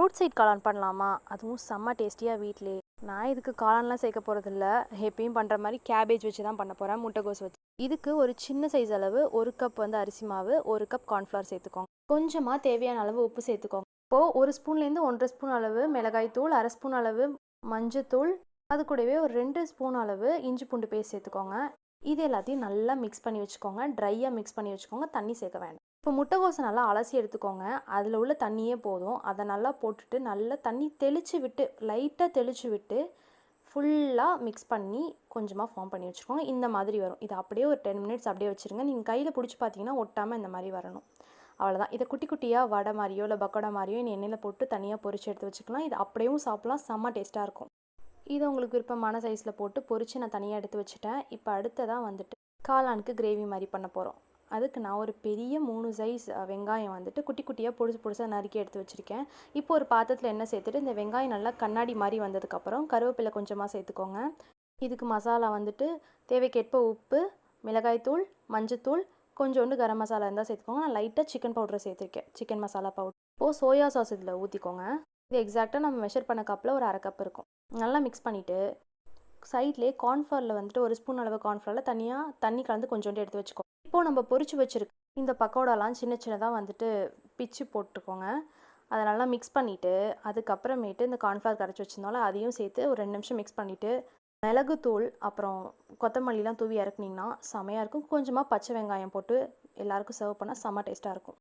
Road side காளான் பண்ணலாமா? அதுவும் செம்ம டேஸ்டியாக வீட்டிலே. நான் இதுக்கு காளான்லாம் சேர்க்க போகிறதில்ல. எப்பயும் பண்ணுற மாதிரி கேபேஜ் வச்சு தான் பண்ண போகிறேன், முட்டைகோஸ் வச்சு. இதுக்கு ஒரு சின்ன சைஸ் அளவு 1 கப் வந்து அரிசி மாவு, 1 கப் கார்ன்ஃப்ளவர் சேர்த்துக்கோங்க. கொஞ்சமாக தேவையான அளவு உப்பு சேர்த்துக்கோங்க. இப்போது 1 ஸ்பூன்லேருந்து 1.5 ஸ்பூன் அளவு மிளகாய் தூள், 1/2 ஸ்பூன் அளவு மஞ்சத்தூள், அது கூடவே ஒரு 2 ஸ்பூன் அளவு இஞ்சி பூண்டு பேஸ்ட் சேர்த்துக்கோங்க. இது எல்லாத்தையும் நல்லா மிக்ஸ் பண்ணி வச்சுக்கோங்க. ட்ரையாக மிக்ஸ் பண்ணி வச்சுக்கோங்க, தண்ணி சேர்க்க வேண்டாம். இப்போ முட்டைகோஸை நல்லா அலசி எடுத்துக்கோங்க. அதில் உள்ள தண்ணியே போதும். அதை நல்லா போட்டுட்டு நல்லா தண்ணி தெளித்து விட்டு, லைட்டாக தெளித்து விட்டு ஃபுல்லாக மிக்ஸ் பண்ணி கொஞ்சமாக ஃபார்ம் பண்ணி வச்சுக்கோங்க. இந்த மாதிரி வரும். இது அப்படியே ஒரு 10 மினிட்ஸ் அப்படியே வச்சுருங்க. நீங்கள் கையில் பிடிச்சி பார்த்தீங்கன்னா ஒட்டாமல் இந்த மாதிரி வரணும். அவ்வளோதான். இதை குட்டி குட்டியாக வடை மாதிரியோ இல்லை பக்கோடா மாதிரியோ எண்ணெயில் போட்டு தனியாக பொரிச்சு எடுத்து வச்சுக்கலாம். இது அப்படியும் சாப்பிட்லாம், செம்ம டேஸ்ட்டாக இருக்கும். இதை உங்களுக்கு விருப்பமான சைஸில் போட்டு பொரித்து நான் தனியாக எடுத்து வச்சுட்டேன். இப்போ அடுத்ததாக வந்துட்டு காளானுக்கு கிரேவி மாதிரி பண்ண போகிறோம். அதுக்கு நான் ஒரு பெரிய 3 சைஸ் வெங்காயம் வந்துட்டு குட்டி குட்டியாக பொடிசாக நறுக்கி எடுத்து வச்சுருக்கேன். இப்போ ஒரு பாத்திரத்தில் எண்ணெய் சேர்த்துட்டு இந்த வெங்காயம் நல்லா கண்ணாடி மாதிரி வந்ததுக்கப்புறம் கருவேப்பிலை கொஞ்சமாக சேர்த்துக்கோங்க. இதுக்கு மசாலா வந்துட்டு தேவைக்கேற்ப உப்பு, மிளகாய்த்தூள், மஞ்சத்தூள், கொஞ்சோண்டு கரம் மசாலா இருந்தால் சேர்த்துக்கோங்க. நான் லைட்டாக சிக்கன் பவுடரை சேர்த்துருக்கேன், சிக்கன் மசாலா பவுடர். இப்போது சோயா சாஸ் இதில் ஊற்றிக்கோங்க. இது எக்ஸாக்டாக நம்ம மெஷர் பண்ண கப்பில் ஒரு 1/2 கப் இருக்கும். நல்லா மிக்ஸ் பண்ணிவிட்டு சைட்லேயே கார்ன்ஃப்ளவரில் வந்துட்டு 1 ஸ்பூன் அளவு கார்ன்ஃப்ளவரில் தண்ணி கலந்து கொஞ்சோண்டு எடுத்து வச்சுக்கோங்க. இப்போது நம்ம பொரிச்சு வச்சுருக்க இந்த பக்கோடாலாம் சின்ன சின்னதாக வந்துட்டு பிச்சு போட்டுக்கோங்க. அதை நல்லா மிக்ஸ் பண்ணிவிட்டு அதுக்கப்புறமேட்டு இந்த கார்ன்ஃப்ளவர் கரைச்சி வச்சுருந்தோம்ல அதையும் சேர்த்து ஒரு 2 நிமிஷம் மிக்ஸ் பண்ணிவிட்டு மிளகுத்தூள் அப்புறம் கொத்தமல்லிலாம் தூவி இறக்குனீங்கன்னா செமையாக இருக்கும். கொஞ்சமாக பச்சை வெங்காயம் போட்டு எல்லாருக்கும் சர்வ் பண்ணால் செம்ம டேஸ்ட்டாக இருக்கும்.